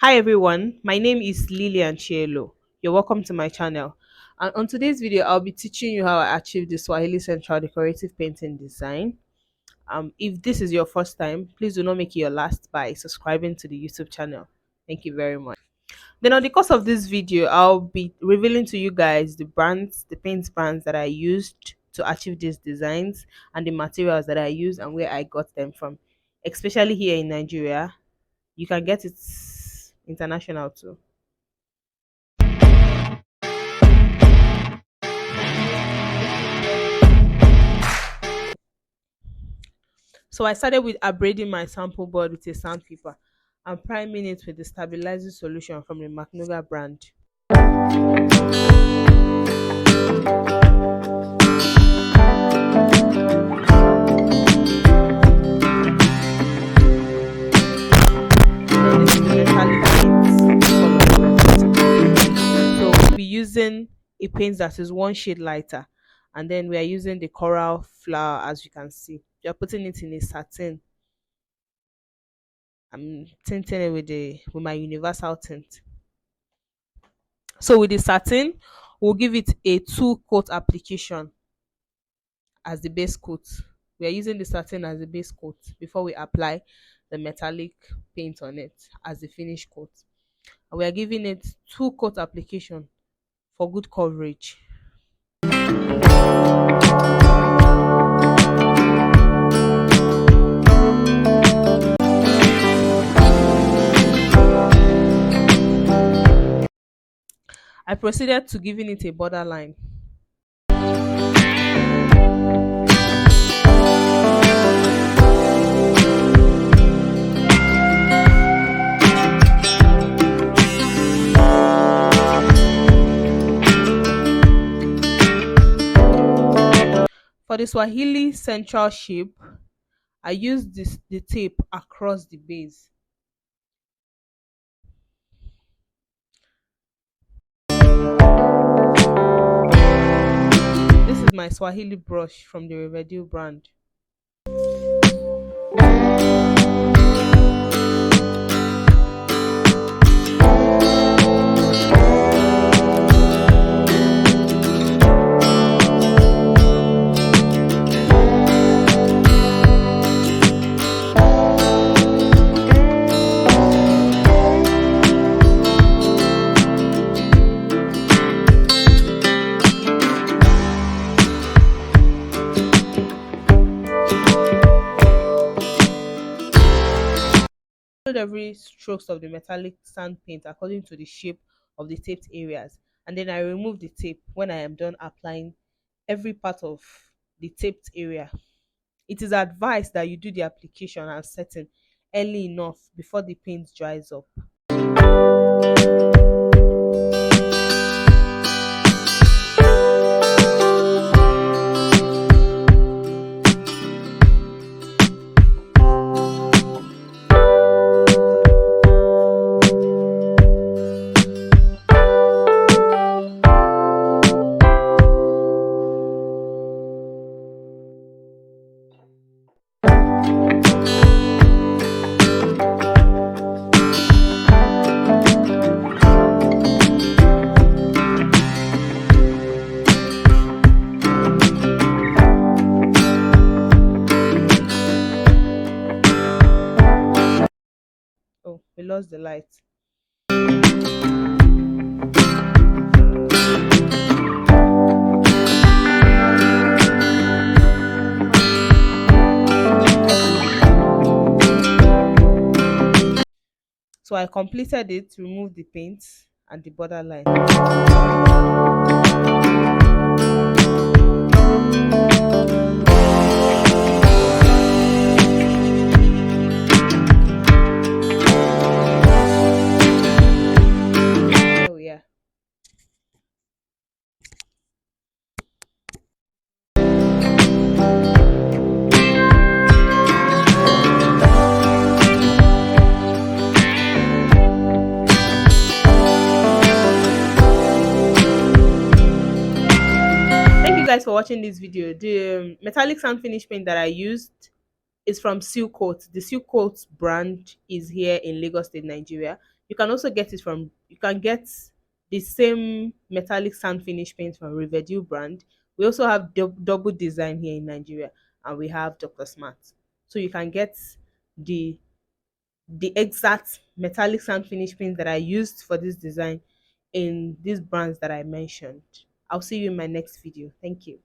Hi everyone, my name is Lilian Chielo. You're welcome to my channel. And on today's video, I'll be teaching you how I achieved the Swahili Central Decorative Painting Design. If this is your first time, please do not make it your last by subscribing to the YouTube channel. Thank you very much. Then on the course of this video, I'll be revealing to you guys the brands, the paint brands that I used to achieve these designs and the materials that I used and where I got them from, especially here in Nigeria. You can get it international too. So I started with abrading my sample board with a sandpaper and priming it with the stabilizing solution from the Magnolia brand. Then this is the metallic paint color. So we'll be using a paint that is one shade lighter, and then we are using the coral flower as you can see. We are putting it in a satin. I'm tinting it with my universal tint. So with the satin, we'll give it a two coat application as the base coat. We are using the satin as the base coat before we apply the metallic paint on it as the finish coat. And we are giving it two coat application for good coverage. I proceeded to giving it a borderline. For the Swahili central shape, I used the tape across the base. This is my Swahili brush from the Revedio brand. Every strokes of the metallic sand paint according to the shape of the taped areas, and then I remove the tape when I am done applying every part of the taped area. It is advised that you do the application and setting early enough before the paint dries up. Oh, we lost the light. So I completed it, removed the paint and the borderline. Oh yeah. Guys for watching this video. The metallic sand finish paint that I used is from Silk Coat. The Silk Coat brand is here in Lagos State, Nigeria. You can also get it from, you can get the same metallic sand finish paint from Riverdale brand. We also have double design here in Nigeria, and we have Dr. Smart. So you can get the the exact metallic sand finish paint that I used for this design in these brands that I mentioned. I'll see you in my next video. Thank you.